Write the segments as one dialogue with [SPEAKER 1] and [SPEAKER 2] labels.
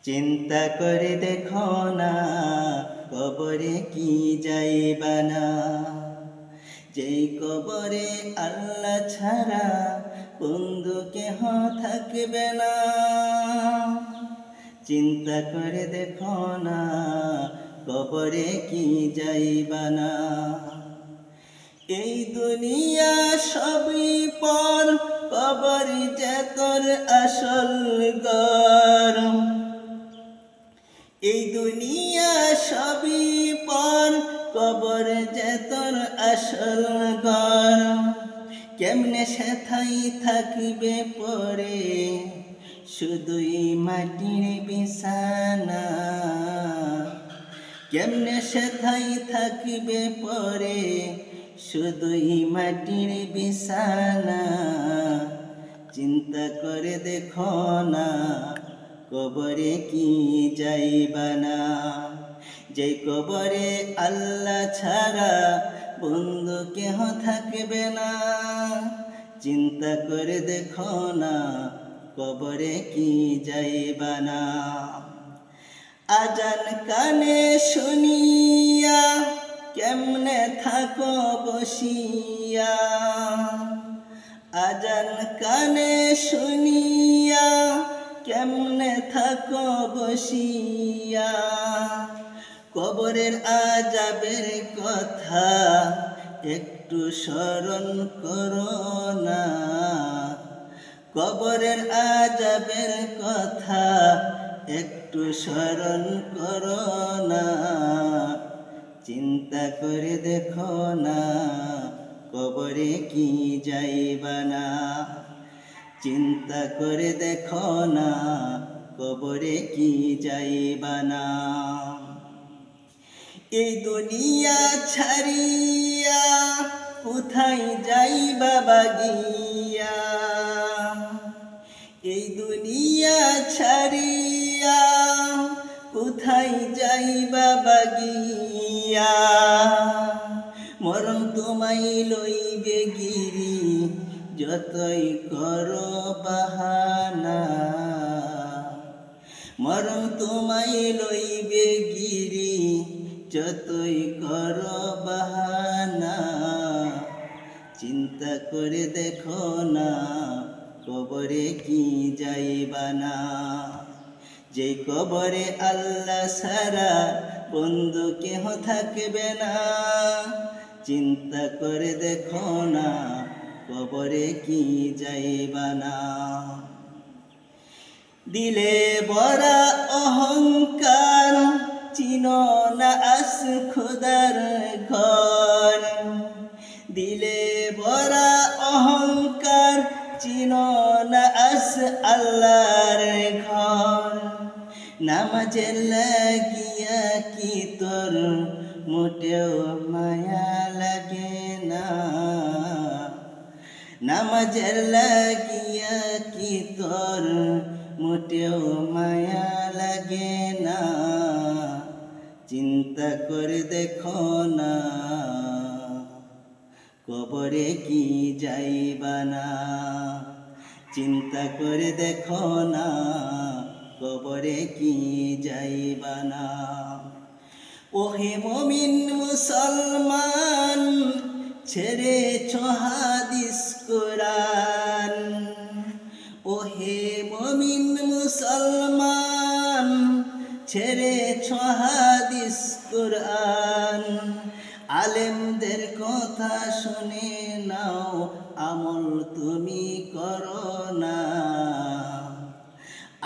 [SPEAKER 1] চিন্তা করে দেখো না কবরে কি যাইবা না। যেই কবরে আল্লাহ ছাড়া বন্ধু কেহ থাকবে না। চিন্তা করে দেখো না কবরে কি যাইবা না। এই দুনিয়া সবই পর, কবর যে তোর আসল ঘর। এই দুনিয়া সবই পর, কবর যে তোর আসল ঘর। কেমনে সেথাই থাকিবে পরে, শুধুই মাটির বিছানা। কেমনে সেথাই থাকিবে পরে, শুধুই মাটির বিছানা। চিন্তা করে দেখো না কবরে কি যাইবা না। যে কবরে আল্লাহ ছাড়া বন্ধু কেহ থাকবে না। চিন্তা করে দেখো না কবরে কি যাইবা না। আজান কানে শুনিয়া কেমনে থাকো বসিয়া। আজান কানে শুনিয়া কেমনে থাকো বসিয়া। কবরের আযাবের কথা একটু স্মরণ করো না। কবরের আযাবের কথা একটু স্মরণ করো না। চিন্তা করে দেখো না কবরে কি যাইবা না। চিন্তা করে দেখো না কবরে কি যাইবা না। এই দুনিয়া ছাড়িয়া কোথায় যাইবা বাগিয়া। এই দুনিয়া ছাড়িয়া কোথায় যাইবা বাগিয়া। মরণ তোমায় লইবে গিরি যতই করো বাহানা। মরণ তোমায় লইবে গিরি যতই করো বাহানা। চিন্তা করে দেখো না কবরে কি যাইবা না। যে কবরে আল্লাহ ছাড়া বন্ধু কেহ থাকবে না। চিন্তা করে দেখো না কবরে কি যাইবা না। দিলে বড়া অহংকার, চিনো না আস খোদার ঘর। দিলে বড়া অহংকার, চিনো না আস আল্লাহর ঘর। নামাজের লাগিয়া কি তোর মোটেও মায়া লাগে না। নামাজের লাগিয়া কি তোর মোটেও মায়া লাগে না। চিন্তা করে দেখো না কবরে কি যাইবা না। চিন্তা করে দেখো না কবরে কি যাইবা না। ওহে মুমিন মুসলমান, ছেড়েছ হাদিস কুরআন। ওহে মুমিন মুসলমান, ছেড়েছ হাদিস কুরআন। আলেমদের কথা শুনে নাও, আমল তুমি করো না।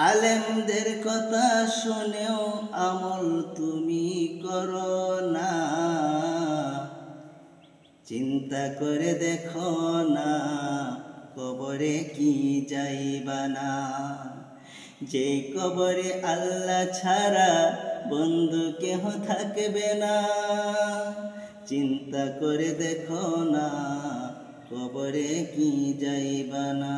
[SPEAKER 1] আলেমদের কথা শুনেও আমল তুমি করো না। চিন্তা করে দেখো না কবরে কি যাইবা না। যে কবরে আল্লাহ ছাড়া বন্ধু কেহ থাকবে না। চিন্তা করে দেখো না কবরে কি যাইবা না।